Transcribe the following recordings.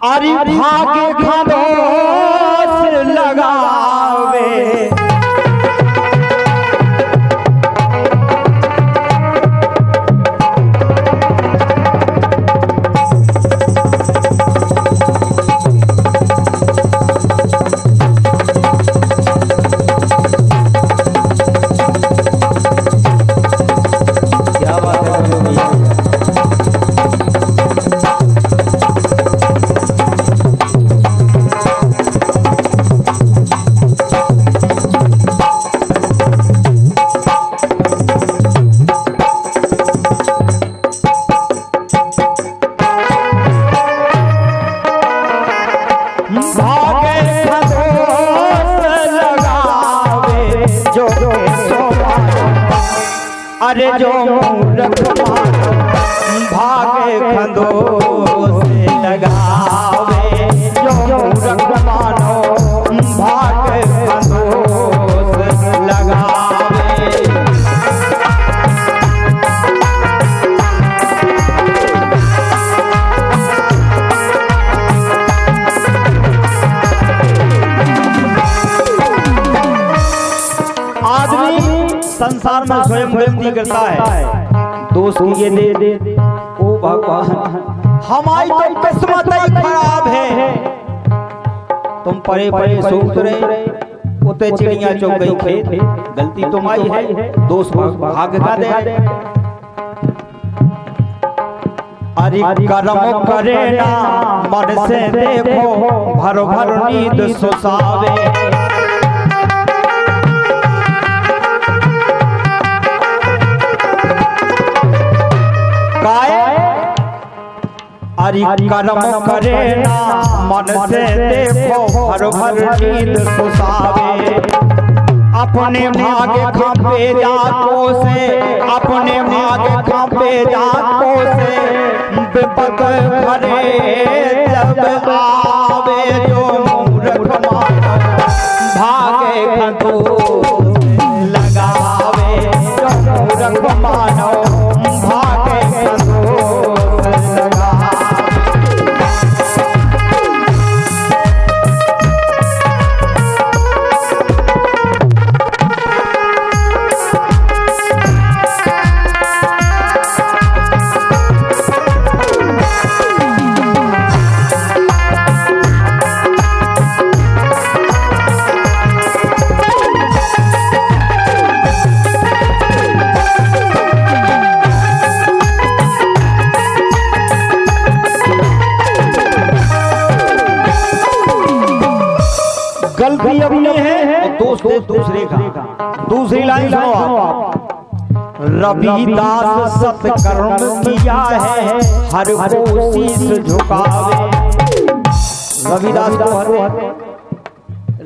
अरे भागे खदोस लगावे अरे जो मूर्ख भागे खदोस लगावे जो मूर्ख मानो भागे खदोस लगावे। आदमी संसार में स्वयं गलती करता है, दोस्त ये दे ओ भगवान हमारी तो किस्मत ही खराब है। तुम परे परे सोच रहे उते चिड़िया चुग गई खेत, गलती तुम्हारी है, दोस्त भाग का दे। अरे कर्म करे ना मन से देखो भर भर नींद सुसावे। अरे कर्म करे ना मन से देखो भर भर नींद सुसावे। अपने भाग्य खापे जातो से अपने भाग्य खापे जातो से विपत घरे जब आवे जो मूर्ख मानो भागे खदोस लगावे जो मूर्ख मानो भागे खदोस लगावे। गलती अपनी है दोस्त दूसरे का। दूसरी लाइन सुनो आप। रविदास सत्कर्म किया है हर को शीश झुकावे।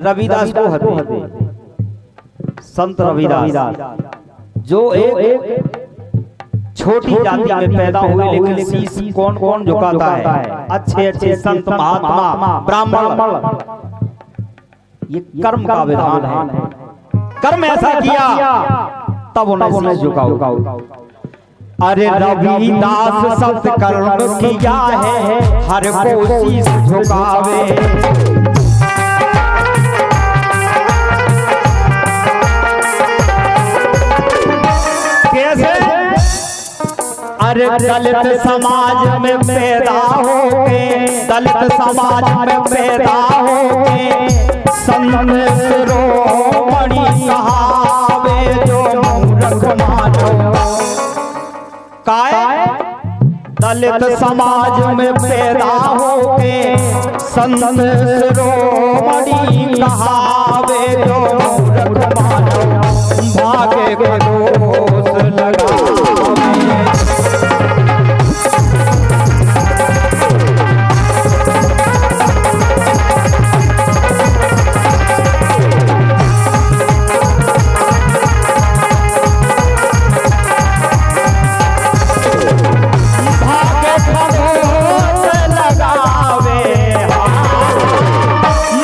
रविदास को हते संत रविदास जो एक छोटी जाति में पैदा हुए लेकिन शीश कौन कौन झुकाता है? अच्छे अच्छे संत महात्मा ब्राह्मण। ये कर्म का विधान है, कर्म ऐसा किया तब उन्हें झुकाओ। अरे रविदास सत्कर्म किया है हर को शीश झुकावे। कैसे? अरे दलित समाज में पैदा होके दलित समाज में पैदा होके संत शिरोमणि कहावे जो मूर्ख मानो काय। दलित समाज में पैदा होके संत शिरोमणि कहावे जो मूर्ख मानो भागे खदोस लगावे।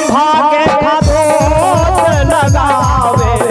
भागे खदोस लगावे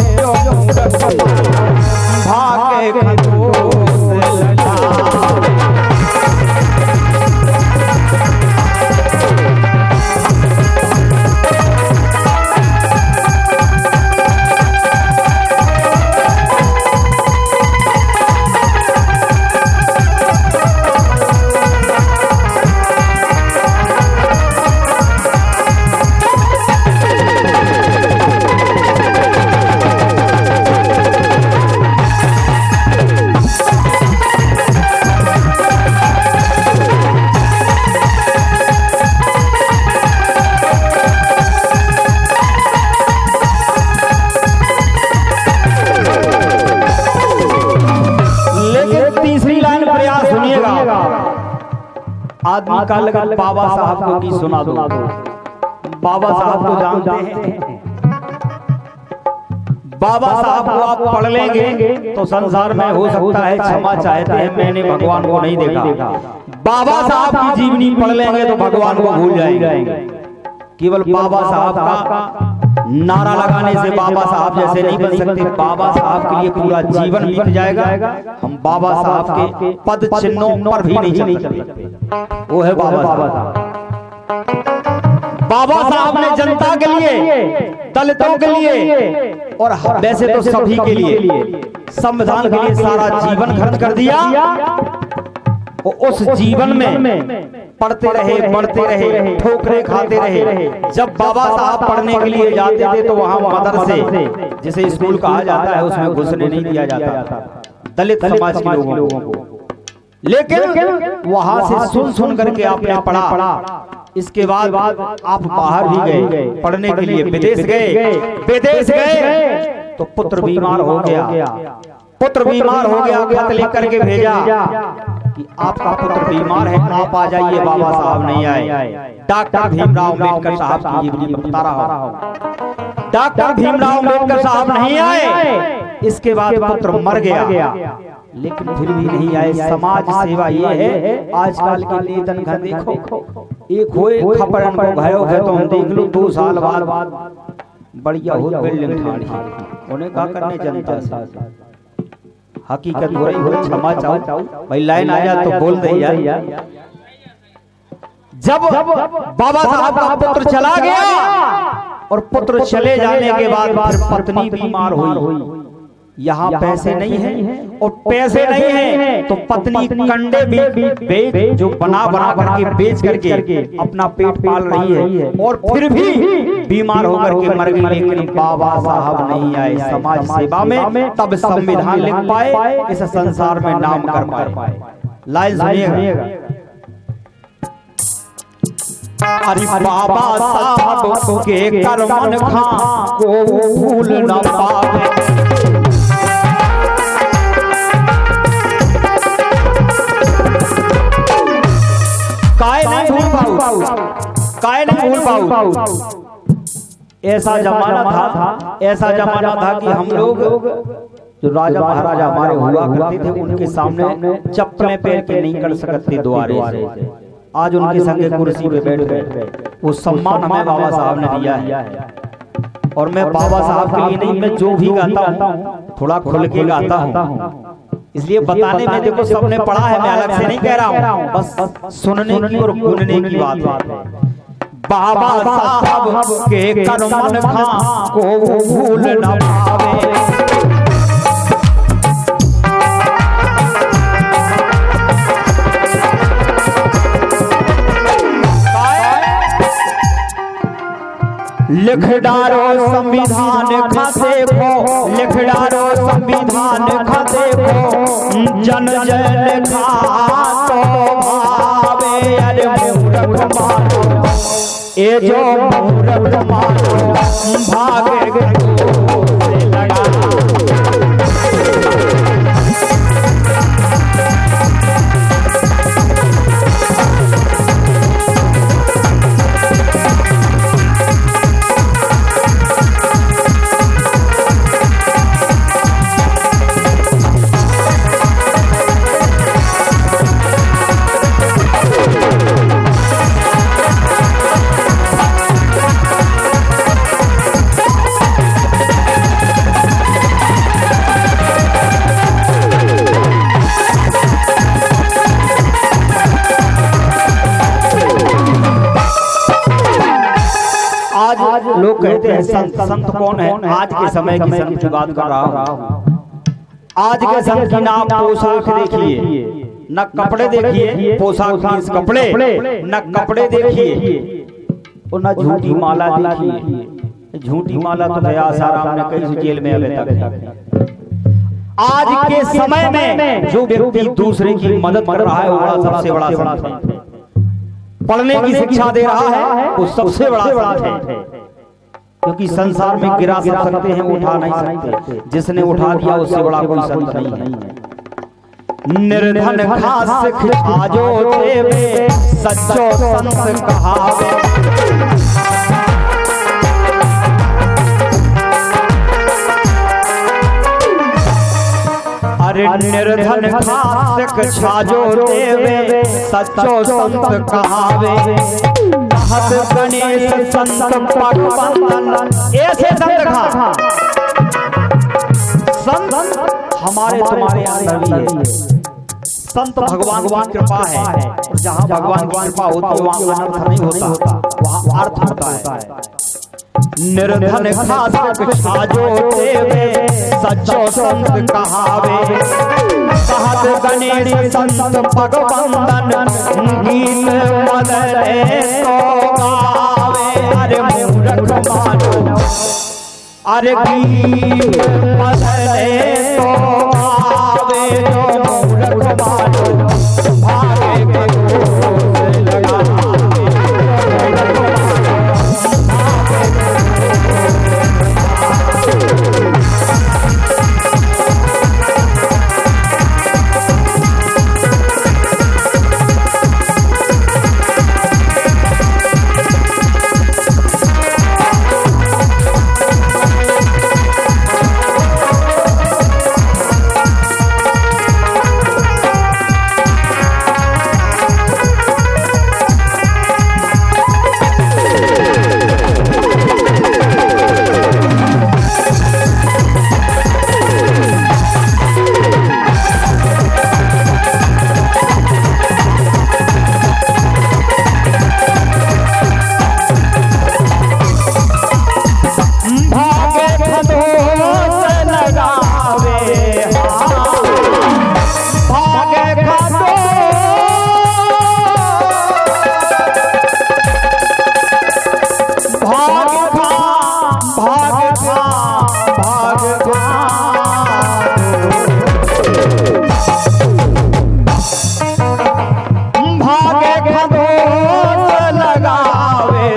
आदमी का लगा बाबा साहब को की सुना दो। बाबा साहब को जानते हैं, बाबा साहब को आप पढ़ लेंगे तो संसार में हो सकता है क्षमा चाहते हैं मैंने भगवान को नहीं देखा। बाबा साहब की जीवनी पढ़ लेंगे तो भगवान को भूल जाएंगे। केवल बाबा साहब का नारा लगाने से बाबा साहब जैसे नहीं बन सकते। बाबा साहब के लिए पूरा जीवन बीत जाएगा, हम बाबा साहब के पद चिन्हों पर भी नहीं चल सकते। वो है बाबा साहब। बाबा साहब ने जनता के लिए, दलितों के लिए और वैसे तो सभी के लिए, संविधान के लिए सारा जीवन खर्च कर दिया। और उस जीवन में पढ़ते रहे, बढ़ते रहे, ठोकरे खाते रहे। जब बाबा साहब पढ़ने के लिए जाते थे तो वहां मदरसे, जिसे स्कूल कहा जाता है, उसमें घुसने नहीं दिया जाता दलित समाज के लोगों को। लेकिन वहां से सुन सुन करके आपने पढ़ा। इसके बाद आप बाहर भी गए पढ़ने के लिए, विदेश गए तो पुत्र बीमार हो गया। पुत्र बीमार हो गया, खत लेकर के भेजा कि आपका पुत्र बीमार है, आप आ जाइए। बाबा साहब नहीं आए। डॉक्टर भीमराव अम्बेडकर साहब की जीवनी में बता रहा हूं, डॉक्टर भीमराव अम्बेडकर साहब नहीं आए। इसके बाद पुत्र मर गया, लेकिन फिर भी नहीं आए। समाज सेवा ये है। आजकल के नेतन का देखो, एक होए खपरन को घायो है तो हम देख लो 2 साल बाद बढ़िया हो बिल्डिंग ठाड़ी। उन्हें क्या करने जनता से हकीकत हो रही हो, क्षमा चाहो भाई, लाइन आ जा तो बोल दे यार। जब बाबा साहब का पुत्र चला गया और पुत्र चले जाने के बाद फिर पत्नी बीमार हुई। यहाँ पैसे नहीं हैं और पैसे नहीं हैं तो पत्नी कंडे भी बेच, जो बना करके बेच करके अपना पेट पाल रही है, और फिर भी बीमार होकर के मर गई। लेकिन बाबा साहब नहीं आए समाज सेवा में, तब संविधान लिख पाए, इस संसार में नाम कर पाए। लाइन सुनिएगा। अरे बाबा साहब के करमन खां को भूल न पावे। काय नहीं भूल पाऊं। ऐसा जमाना था कि हम लोग जो राजा महाराजा हमारे हुआ करते थे, उनके सामने चप्पलें पहन के नहीं कर सकते द्वारे से। आज उनके संगे कुर्सी पे बैठ गए। वो सम्मान हमें बाबा साहब ने दिया है। और मैं बाबा साहब के लिए नहीं, मैं जो भी गाता हूँ थोड़ा खुल के गाता हूँ, इसलिए बताने में देखो सबने पढ़ा है, मैं अलग से नहीं कह रहा हूँ, बस सुनने की और गुनने की बात है। बाबा साहब के करमन खां को भूल न पावे। लिख डारो संविधान खाते को, लिख डारो संविधान खाते को, जन जन खातो भावे। अरे मूर्ख मानो, ये जो मूर्ख मानो भागे से लगा। लोग कहते हैं संत कौन है? आज के समय की संत की बात कर रहा हूँ। आज के संत की ना पोशाक देखिए, न कपड़े देखिए, पोशाक मीन्स कपड़े, न कपड़े देखिए और न झूठी माला देखिए। झूठी माला तो आसाराम ने कई जेल में अभी तक। आज के समय में जो व्यक्ति दूसरे की मदद कर रहा है वो सबसे बड़ा संत है। पढ़ने की शिक्षा दे रहा है वो सबसे बड़ा संत है, क्योंकि संसार में गिरा सकते हैं, उठा नहीं सकते। जिसने उठा दिया उससे बड़ा कोई संत नहीं है। निर्धन खास खिचाजो देवे सच्चो संत कहावे। अरे निर्धन खास खिचाजो देवे सच्चो संत कहावे। कहत गणेश संत पगवंदन ऐसे संत कहा संत हमारे तुम्हारे अंदर भी है। संत भगवान की कृपा है, जहाँ भगवान की कृपा होती है वहाँ अनर्थ नहीं होता, वहाँ अर्थ होता है। निर्धन खास खिचाजो देवे सच्चो संत कहावे। कहत गणेश संत भगवंदन गीत मदरे तो गावे। अरे मूर्ख मानो अरे गीत मदरे तो गावे। जो मूर्ख मानो भागे के गोद लगावे।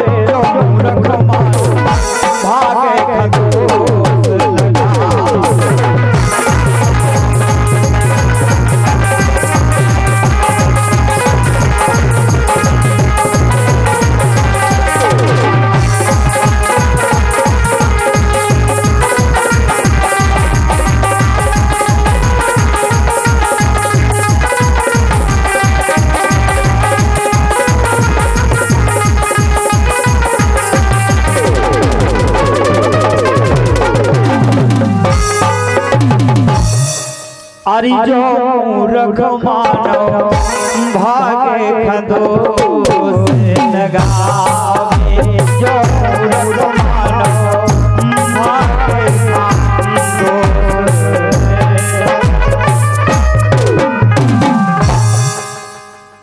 अरे जो मूर्ख मानो भागे खदो